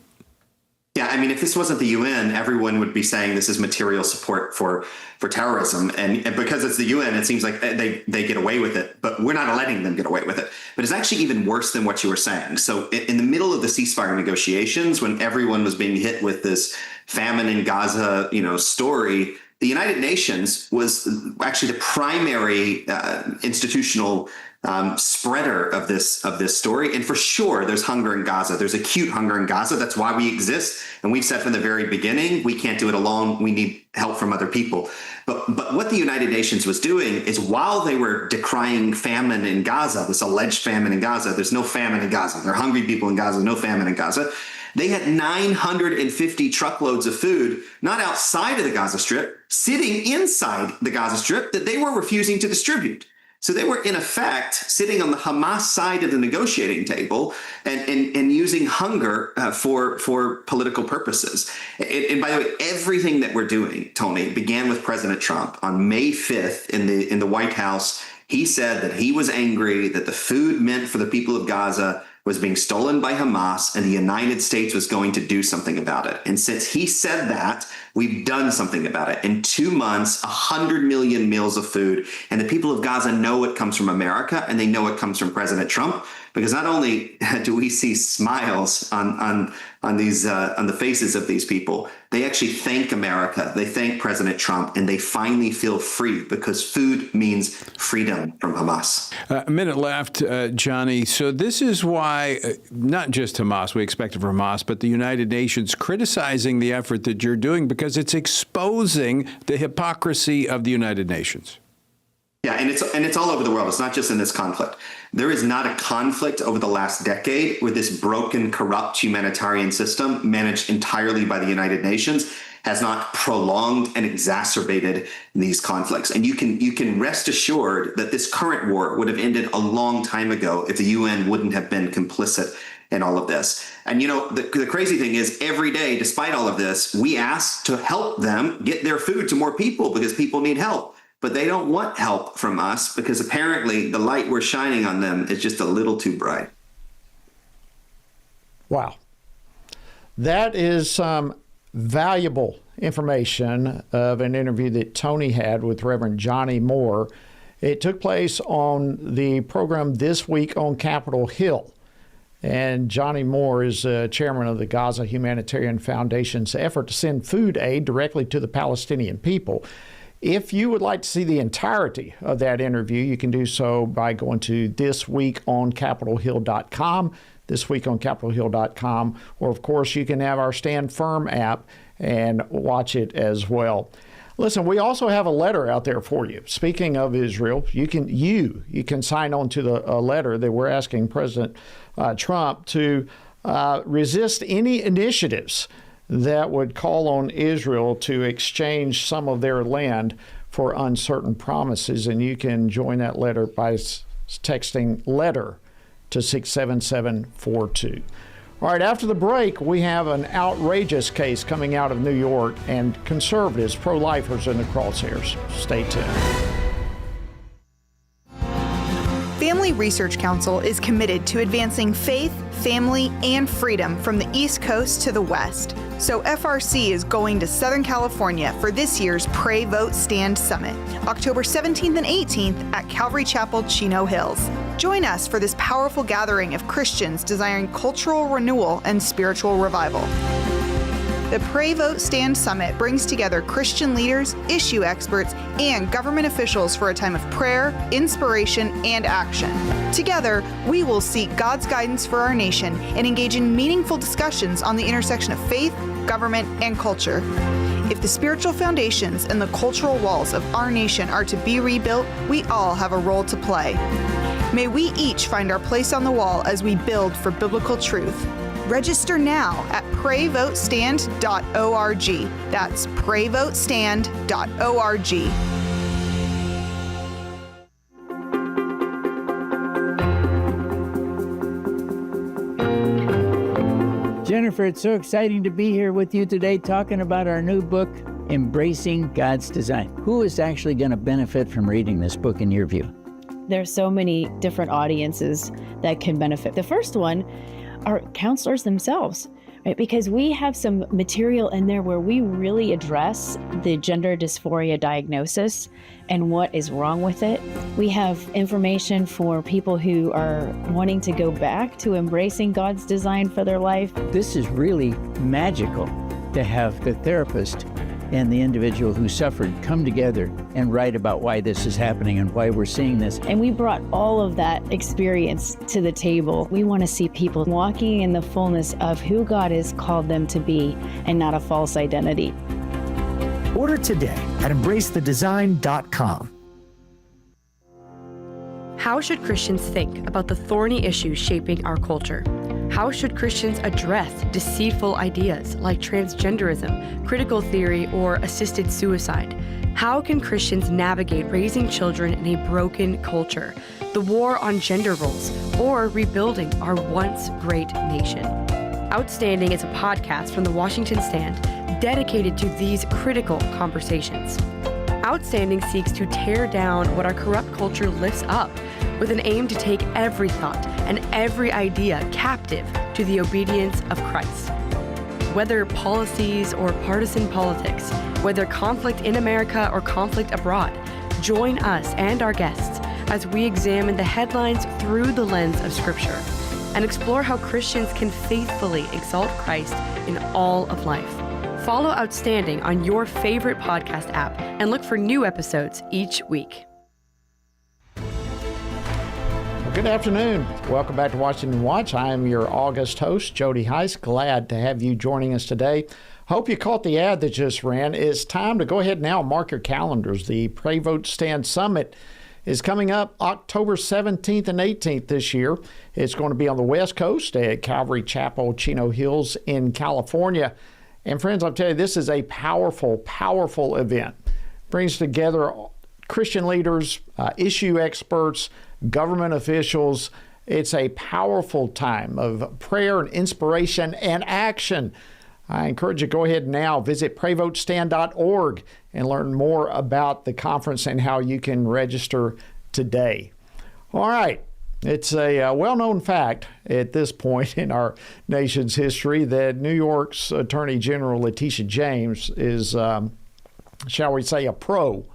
Yeah, I mean, if this wasn't the UN, everyone would be saying this is material support for terrorism. And because it's the UN, it seems like they get away with it, but we're not letting them get away with it. But it's actually even worse than what you were saying. So in the middle of the ceasefire negotiations, when everyone was being hit with this famine in Gaza, story, the United Nations was actually the primary institutional spreader of this story. And for sure, there's hunger in Gaza. There's acute hunger in Gaza. That's why we exist. And we've said from the very beginning, we can't do it alone. We need help from other people. But what the United Nations was doing is, while they were decrying famine in Gaza, this alleged famine in Gaza, there's no famine in Gaza. There are hungry people in Gaza, no famine in Gaza. They had 950 truckloads of food, not outside of the Gaza Strip, sitting inside the Gaza Strip that they were refusing to distribute. So they were, in effect, sitting on the Hamas side of the negotiating table and using hunger for political purposes. And by the way, everything that we're doing, Tony, began with President Trump. On May 5th in the White House, he said that he was angry that the food meant for the people of Gaza was being stolen by Hamas, and the United States was going to do something about it. And since he said that, we've done something about it. In 2 months, 100 million meals of food. And the people of Gaza know it comes from America, and they know it comes from President Trump, because not only do we see smiles on the faces of these people, they actually thank America, they thank President Trump, and they finally feel free, because food means freedom from Hamas. A minute left, Johnny. So this is why not just Hamas, we expect it from Hamas, but the United Nations criticizing the effort that you're doing, because it's exposing the hypocrisy of the United Nations. Yeah, and it's all over the world. It's not just in this conflict. There is not a conflict over the last decade where this broken, corrupt humanitarian system, managed entirely by the United Nations, has not prolonged and exacerbated these conflicts. And you can rest assured that this current war would have ended a long time ago if the UN wouldn't have been complicit in all of this. And the crazy thing is, every day, despite all of this, we ask to help them get their food to more people, because people need help. But they don't want help from us, because apparently the light we're shining on them is just a little too bright. Wow. That is some valuable information of an interview that Tony had with Reverend Johnny Moore. It took place on the program This Week on Capitol Hill. And Johnny Moore is chairman of the Gaza Humanitarian Foundation's effort to send food aid directly to the Palestinian people. If you would like to see the entirety of that interview, you can do so by going to thisweekoncapitolhill.com, thisweekoncapitolhill.com, or of course you can have our Stand Firm app and watch it as well. Listen, we also have a letter out there for you. Speaking of Israel, you can sign on to the letter that we're asking President Trump to resist any initiatives that would call on Israel to exchange some of their land for uncertain promises. And you can join that letter by texting LETTER to 67742. All right, after the break, we have an outrageous case coming out of New York, and conservatives, pro-lifers in the crosshairs. Stay tuned. Family Research Council is committed to advancing faith, family, and freedom from the East Coast to the West. So FRC is going to Southern California for this year's Pray, Vote, Stand Summit, October 17th and 18th at Calvary Chapel, Chino Hills. Join us for this powerful gathering of Christians desiring cultural renewal and spiritual revival. The Pray, Vote, Stand Summit brings together Christian leaders, issue experts, and government officials for a time of prayer, inspiration, and action. Together, we will seek God's guidance for our nation and engage in meaningful discussions on the intersection of faith, government, and culture. If the spiritual foundations and the cultural walls of our nation are to be rebuilt, we all have a role to play. May we each find our place on the wall as we build for biblical truth. Register now at prayvotestand.org. That's prayvotestand.org. Jennifer, it's so exciting to be here with you today talking about our new book, Embracing God's Design. Who is actually going to benefit from reading this book in your view? There's so many different audiences that can benefit. The first one are counselors themselves, right? Because we have some material in there where we really address the gender dysphoria diagnosis and what is wrong with it. We have information for people who are wanting to go back to embracing God's design for their life. This is really magical to have the therapist and the individual who suffered come together and write about why this is happening and why we're seeing this. And we brought all of that experience to the table. We want to see people walking in the fullness of who God has called them to be and not a false identity. Order today at embracethedesign.com. How should Christians think about the thorny issues shaping our culture? How should Christians address deceitful ideas like transgenderism, critical theory, or assisted suicide? How can Christians navigate raising children in a broken culture, the war on gender roles, or rebuilding our once great nation? Outstanding is a podcast from the Washington Stand dedicated to these critical conversations. Outstanding seeks to tear down what our corrupt culture lifts up with an aim to take every thought and every idea captive to the obedience of Christ. Whether policies or partisan politics, whether conflict in America or conflict abroad, join us and our guests as we examine the headlines through the lens of Scripture and explore how Christians can faithfully exalt Christ in all of life. Follow Outstanding on your favorite podcast app and look for new episodes each week. Good afternoon. Welcome back to Washington Watch. I am your August host, Jody Heiss. Glad to have you joining us today. Hope you caught the ad that just ran. It's time to go ahead now and mark your calendars. The Pray, Vote, Stand Summit is coming up October 17th and 18th this year. It's going to be on the West Coast at Calvary Chapel, Chino Hills in California. And friends, I'll tell you, this is a powerful, powerful event. Brings together Christian leaders, issue experts, government officials. It's a powerful time of prayer and inspiration and action. I encourage you to go ahead now, visit prayvotestand.org and learn more about the conference and how you can register today. All right. It's a well-known fact at this point in our nation's history that New York's Attorney General Letitia James is, shall we say, a pro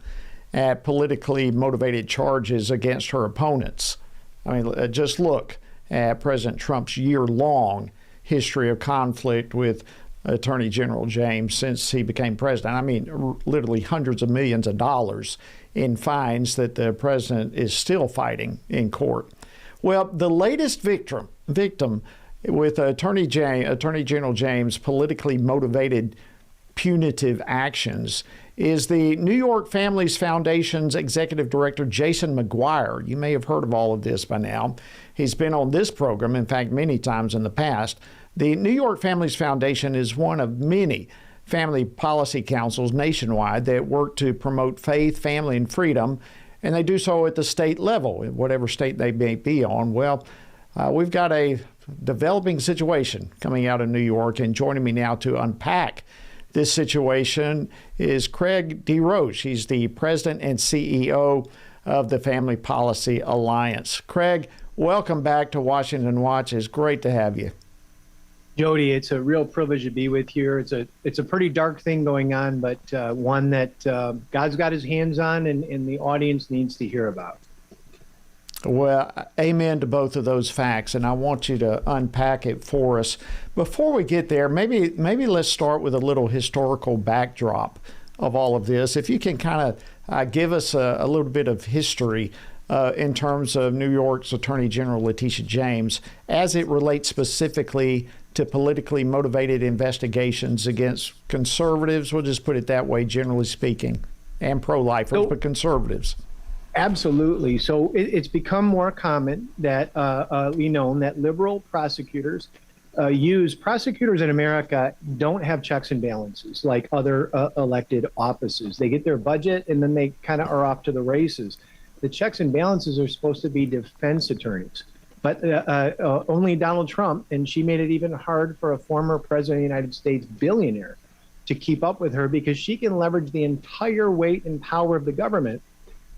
at politically motivated charges against her opponents. I mean, just look at President Trump's year-long history of conflict with Attorney General James since he became president. I mean, literally hundreds of millions of dollars in fines that the president is still fighting in court. Well, the latest victim with Attorney General James' politically motivated punitive actions is the New York Families Foundation's executive director, Jason McGuire. You may have heard of all of this by now. He's been on this program, in fact, many times in the past. The New York Families Foundation is one of many family policy councils nationwide that work to promote faith, family, and freedom, and they do so at the state level, whatever state they may be on. Well, we've got a developing situation coming out of New York, and joining me now to unpack this situation is Craig DeRoche. He's the president and CEO of the Family Policy Alliance. Craig, welcome back to Washington Watch. It's great to have you. Jody, it's a real privilege to be with you. It's a pretty dark thing going on, but one that God's got his hands on and the audience needs to hear about. Well, amen to both of those facts, and I want you to unpack it for us. Before we get there, maybe let's start with a little historical backdrop of all of this. If you can kind of give us a little bit of history in terms of New York's Attorney General Letitia James as it relates specifically to politically motivated investigations against conservatives, we'll just put it that way, generally speaking, and pro-lifers, but conservatives. Absolutely. So it's become more common that we know that liberal prosecutors prosecutors in America don't have checks and balances like other elected offices. They get their budget and then they kind of are off to the races. The checks and balances are supposed to be defense attorneys, but only Donald Trump, and she made it even hard for a former president of the United States billionaire to keep up with her because she can leverage the entire weight and power of the government.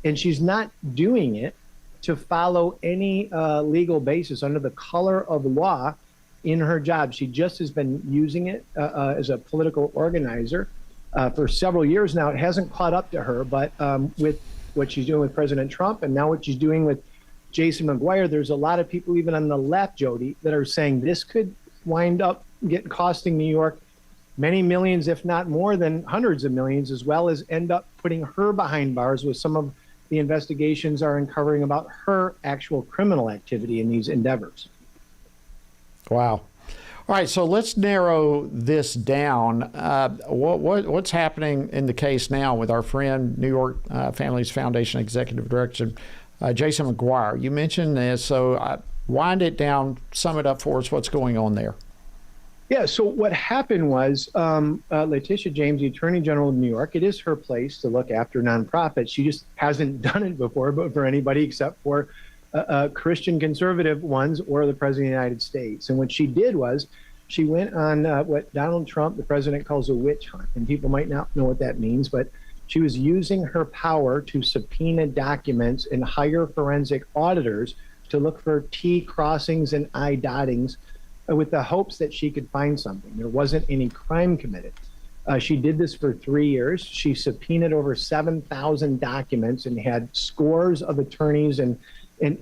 And she's not doing it to follow any legal basis under the color of law in her job. She just has been using it as a political organizer for several years now. It hasn't caught up to her, but with what she's doing with President Trump and now what she's doing with Jason McGuire, there's a lot of people even on the left, Jody, that are saying this could wind up costing New York many millions, if not more than hundreds of millions, as well as end up putting her behind bars with some of the investigations are uncovering about her actual criminal activity in these endeavors. Wow. All right, so let's narrow this down. What's happening in the case now with our friend, New York Families Foundation Executive Director, Jason McGuire? You mentioned this, so wind it down, sum it up for us. What's going on there? Yeah, so what happened was Letitia James, the Attorney General of New York, it is her place to look after nonprofits. She just hasn't done it before, but for anybody except for Christian conservative ones or the President of the United States. And what she did was she went on what Donald Trump, the president, calls a witch hunt. And people might not know what that means, but she was using her power to subpoena documents and hire forensic auditors to look for T crossings and I dottings with the hopes that she could find something. There wasn't any crime committed. She did this for 3 years. She subpoenaed over 7,000 documents and had scores of attorneys and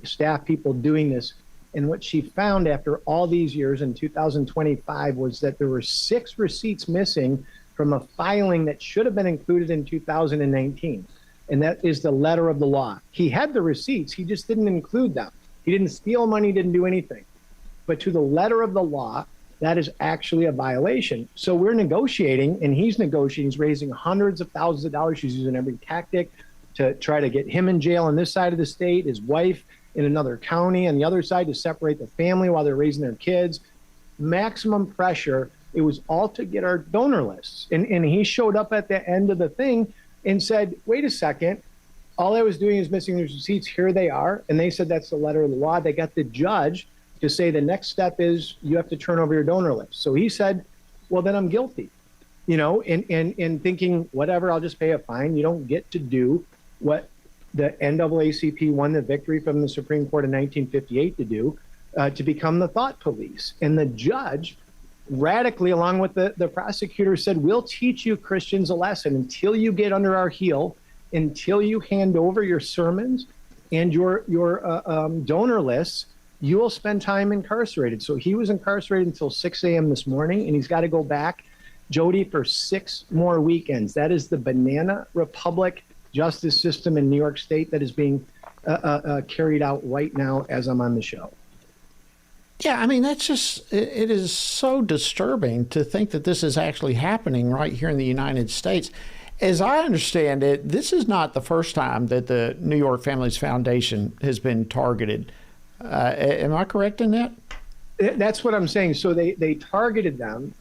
staff people doing this. And what she found after all these years in 2025 was that there were 6 receipts missing from a filing that should have been included in 2019. And that is the letter of the law. He had the receipts, he just didn't include them. He didn't steal money, didn't do anything. But to the letter of the law, that is actually a violation. So we're negotiating, and he's negotiating. He's raising hundreds of thousands of dollars. She's using every tactic to try to get him in jail on this side of the state, his wife in another county on the other side, to separate the family while they're raising their kids. Maximum pressure. It was all to get our donor lists. And he showed up at the end of the thing and said, wait a second, all I was doing is missing these receipts. Here they are. And they said that's the letter of the law. They got the judge to say the next step is you have to turn over your donor list. So he said, well, then I'm guilty, and thinking, whatever, I'll just pay a fine. You don't get to do what the NAACP won the victory from the Supreme Court in 1958 to do, to become the thought police. And the judge radically, along with the prosecutor, said, we'll teach you Christians a lesson until you get under our heel, until you hand over your sermons and your donor lists. You will spend time incarcerated. So he was incarcerated until 6 a.m. this morning, and he's got to go back, Jody, for 6 more weekends. That is the banana republic justice system in New York State that is being carried out right now as I'm on the show. Yeah, I mean, that's just, it is so disturbing to think that this is actually happening right here in the United States. As I understand it, this is not the first time that the New York Families Foundation has been targeted. Am I correct in that? That's what I'm saying. So they targeted them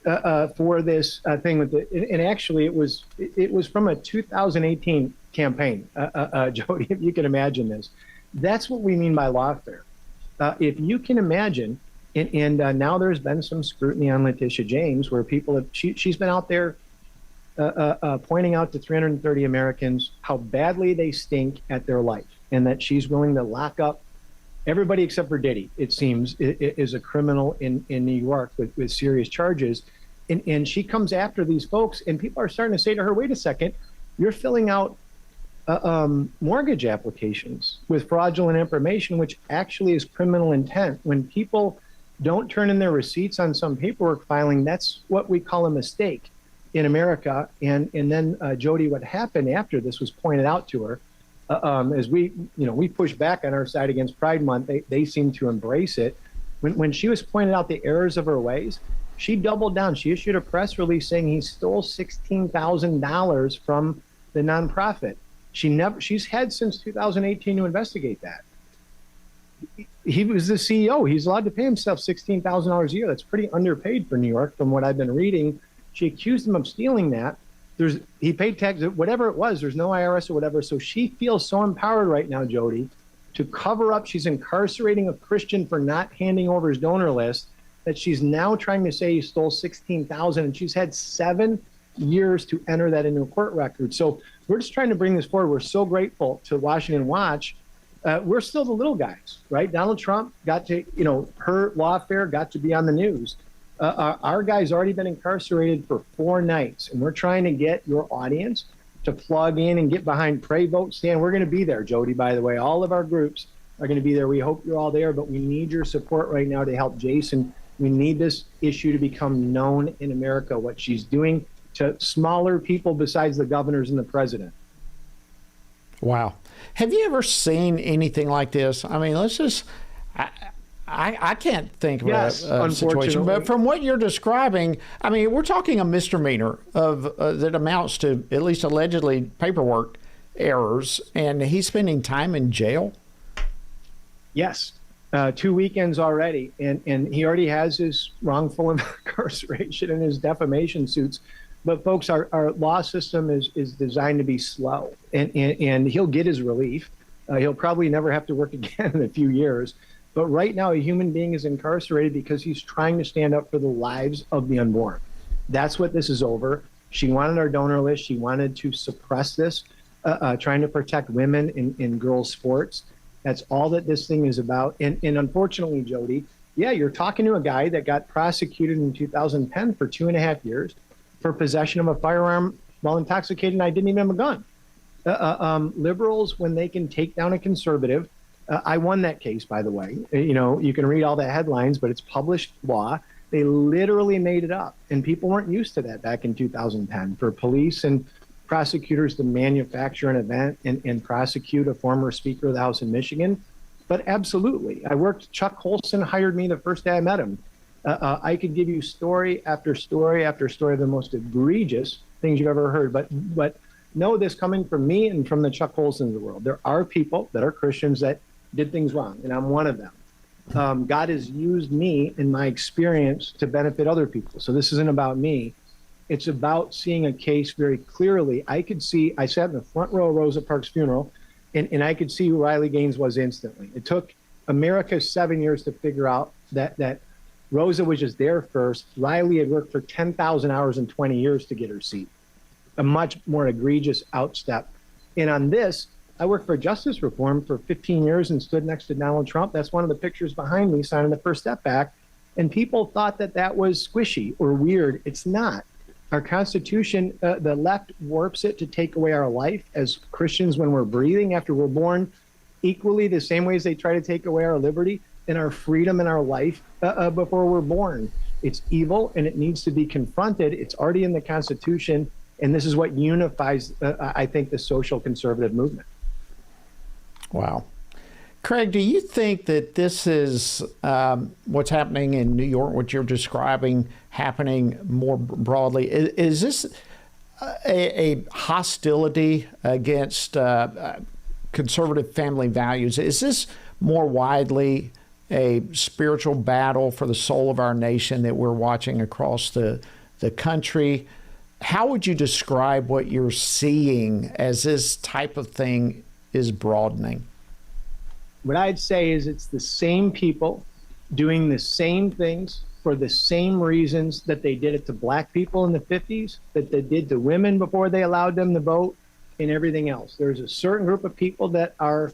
for this thing with and actually it was from a 2018 campaign, Jody, if you can imagine this. That's what we mean by lawfare. If you can imagine, and now there's been some scrutiny on Letitia James where people have, she's been out there pointing out to 330 Americans how badly they stink at their life, and that she's willing to lock up everybody except for Diddy, it seems, is a criminal in New York with serious charges. And she comes after these folks, and people are starting to say to her, wait a second, you're filling out mortgage applications with fraudulent information, which actually is criminal intent. When people don't turn in their receipts on some paperwork filing, that's what we call a mistake in America. And then Jody, what happened after this was pointed out to her. As we pushed back on our side against Pride Month, they seemed to embrace it. When she was pointed out the errors of her ways, she doubled down. She issued a press release saying he stole $16,000 from the nonprofit. She's had since 2018 to investigate that. He was the CEO. He's allowed to pay himself $16,000 a year. That's pretty underpaid for New York, from what I've been reading. She accused him of stealing that. He paid taxes, whatever it was. There's no IRS or whatever. So she feels so empowered right now, Jody, to cover up. She's incarcerating a Christian for not handing over his donor list, that she's now trying to say he stole $16,000, and she's had 7 years to enter that into a court record. So we're just trying to bring this forward. We're so grateful to Washington Watch. We're still the little guys, right? Donald Trump got to, her lawfare got to be on the news. Our guy's already been incarcerated for 4 nights, and we're trying to get your audience to plug in and get behind Pray, Vote, Stand. We're going to be there, Jody, by the way. All of our groups are going to be there. We hope you're all there, but we need your support right now to help Jason. We need this issue to become known in America, what she's doing to smaller people besides the governors and the president. Wow. Have you ever seen anything like this? I mean, I can't think of a situation, but from what you're describing, I mean, we're talking a misdemeanor of that amounts to, at least allegedly, paperwork errors, and he's spending time in jail? Yes. 2 weekends already, and he already has his wrongful incarceration and his defamation suits. But folks, our law system is designed to be slow, and he'll get his relief. He'll probably never have to work again in a few years. But right now, a human being is incarcerated because he's trying to stand up for the lives of the unborn. That's what this is over. She wanted our donor list. She wanted to suppress this, trying to protect women in girls' sports. That's all that this thing is about. And unfortunately, Jody, yeah, you're talking to a guy that got prosecuted in 2010 for 2.5 years for possession of a firearm while intoxicated, and I didn't even have a gun. Liberals, when they can take down a conservative, I won that case, by the way. You can read all the headlines, but it's published law. They literally made it up, and people weren't used to that back in 2010. For police and prosecutors to manufacture an event and prosecute a former Speaker of the House in Michigan. But absolutely, Chuck Colson hired me the first day I met him. I could give you story after story after story of the most egregious things you've ever heard. But know this coming from me and from the Chuck Colsons of the world. There are people that are Christians that did things wrong, and I'm one of them. God has used me in my experience to benefit other people. So this isn't about me. It's about seeing a case very clearly. I sat in the front row of Rosa Parks' funeral, and I could see who Riley Gaines was instantly. It took America 7 years to figure out that Rosa was just there first. Riley had worked for 10,000 hours in 20 years to get her seat. A much more egregious outstep. And on this, I worked for justice reform for 15 years and stood next to Donald Trump. That's one of the pictures behind me signing the First Step Back. And people thought that was squishy or weird. It's not. Our Constitution, the left warps it to take away our life as Christians when we're breathing after we're born, equally the same ways they try to take away our liberty and our freedom and our life before we're born. It's evil, and it needs to be confronted. It's already in the Constitution, and this is what unifies, I think, the social conservative movement. Wow. Craig, do you think that this is what's happening in New York, what you're describing, happening more broadly? Is this a hostility against conservative family values? Is this more widely a spiritual battle for the soul of our nation that we're watching across the country? How would you describe what you're seeing as this type of thing is broadening? What I'd say is it's the same people doing the same things for the same reasons that they did it to black people in the 50s, that they did to women before they allowed them to vote, and everything else. There's a certain group of people that are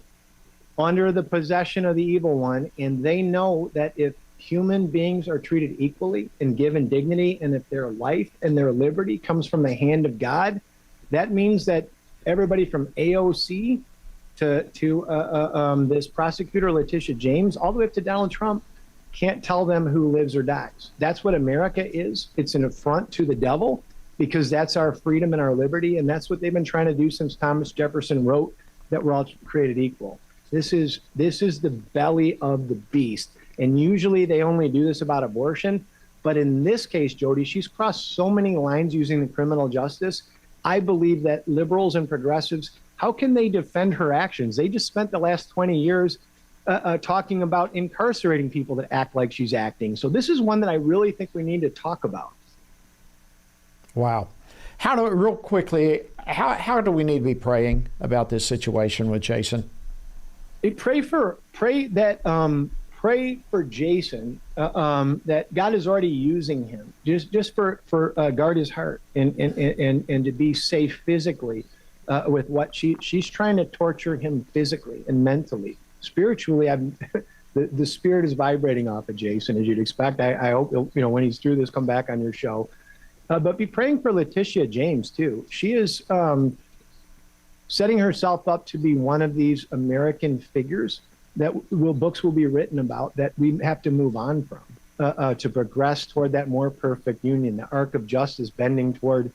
under the possession of the evil one, and they know that if human beings are treated equally and given dignity, and if their life and their liberty comes from the hand of God, that means that everybody from AOC to this prosecutor, Letitia James, all the way up to Donald Trump, can't tell them who lives or dies. That's what America is. It's an affront to the devil, because that's our freedom and our liberty, and that's what they've been trying to do since Thomas Jefferson wrote that we're all created equal. This is the belly of the beast, and usually they only do this about abortion, but in this case, Jody, she's crossed so many lines using the criminal justice. I believe that liberals and progressives, how can they defend her actions? They just spent the last 20 years talking about incarcerating people that act like she's acting. So this is one that I really think we need to talk about. Wow. How do we need to be praying about this situation with Jason? Pray for Jason, that God is already using him just for guard his heart and to be safe physically with what she's trying to torture him physically and mentally. Spiritually, the spirit is vibrating off of Jason, as you'd expect. I hope, when he's through this, come back on your show. But be praying for Letitia James, too. She is setting herself up to be one of these American figures that books will be written about, that we have to move on from to progress toward that more perfect union, the arc of justice bending toward,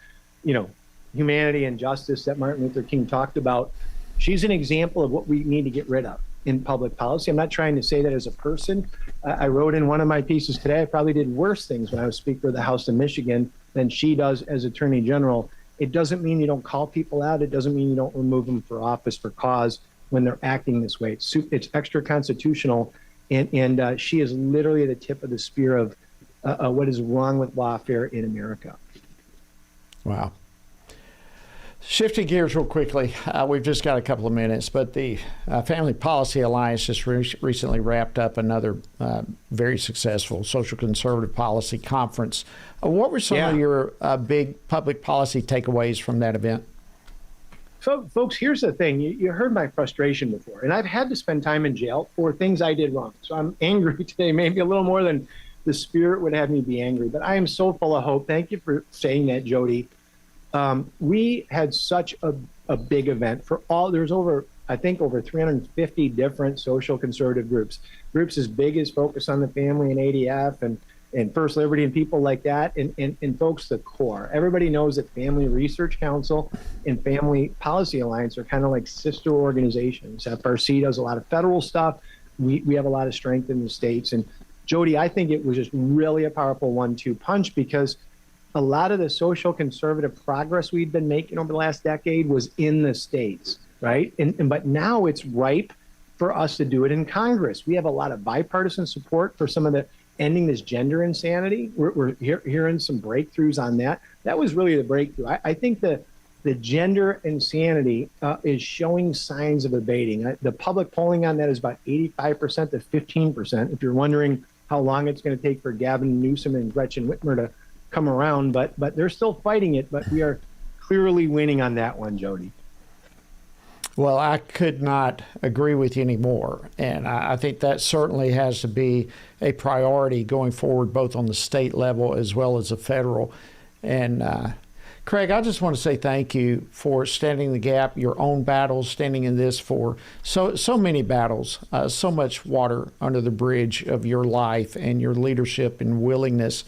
humanity and justice that Martin Luther King talked about. She's an example of what we need to get rid of in public policy. I'm not trying to say that as a person. I wrote in one of my pieces today, I probably did worse things when I was Speaker of the House of Michigan than she does as Attorney General. It doesn't mean you don't call people out. It doesn't mean you don't remove them for office for cause when they're acting this way. It's extra constitutional, and she is literally the tip of the spear of what is wrong with lawfare in America. Wow. Shifting gears real quickly, we've just got a couple of minutes, but the Family Policy Alliance just recently wrapped up another very successful social conservative policy conference. What were some of your big public policy takeaways from that event? So, folks, here's the thing. You heard my frustration before, and I've had to spend time in jail for things I did wrong. So I'm angry today, maybe a little more than the spirit would have me be angry, but I am so full of hope. Thank you for saying that, Jody. We had such a big event for all. There's over 350 different social conservative groups as big as Focus on the Family and ADF and First Liberty and people like that. And folks, the core, everybody knows that Family Research Council and Family Policy Alliance are kind of like sister organizations. FRC does a lot of federal stuff. We have a lot of strength in the states. And Jody, I think it was just really a powerful 1-2 punch, because a lot of the social conservative progress we'd been making over the last decade was in the states, right? But now it's ripe for us to do it in Congress. We have a lot of bipartisan support for some of the ending this gender insanity. We're hearing some breakthroughs on that. That was really the breakthrough. I think the gender insanity is showing signs of abating. The public polling on that is about 85% to 15%. If you're wondering how long it's going to take for Gavin Newsom and Gretchen Whitmer to come around, but they're still fighting it, but we are clearly winning on that one, Jody. Well, I could not agree with you anymore, and I think that certainly has to be a priority going forward, both on the state level as well as the federal. And Craig, I just want to say thank you for standing the gap, your own battles, standing in this for so many battles, so much water under the bridge of your life and your leadership and willingness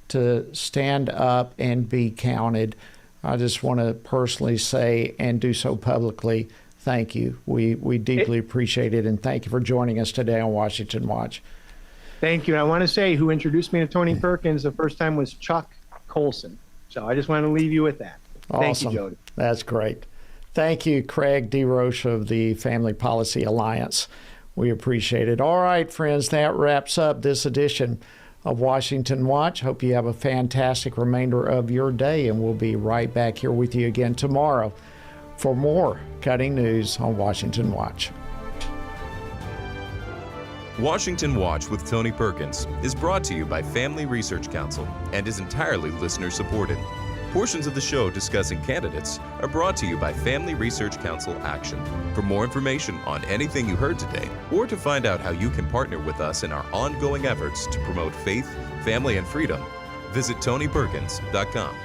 to stand up and be counted. I just want to personally say, and do so publicly, thank you. We deeply appreciate it, and thank you for joining us today on Washington Watch. Thank you. And I want to say who introduced me to Tony Perkins the first time was Chuck Colson. So I just want to leave you with that. Awesome. Thank you, Jody. That's great. Thank you, Craig DeRoche of the Family Policy Alliance. We appreciate it. All right, friends, that wraps up this edition of Washington Watch. Hope you have a fantastic remainder of your day, and we'll be right back here with you again tomorrow for more cutting news on Washington Watch. Washington Watch with Tony Perkins is brought to you by Family Research Council and is entirely listener-supported. Portions of the show discussing candidates are brought to you by Family Research Council Action. For more information on anything you heard today, or to find out how you can partner with us in our ongoing efforts to promote faith, family, and freedom, visit TonyPerkins.com.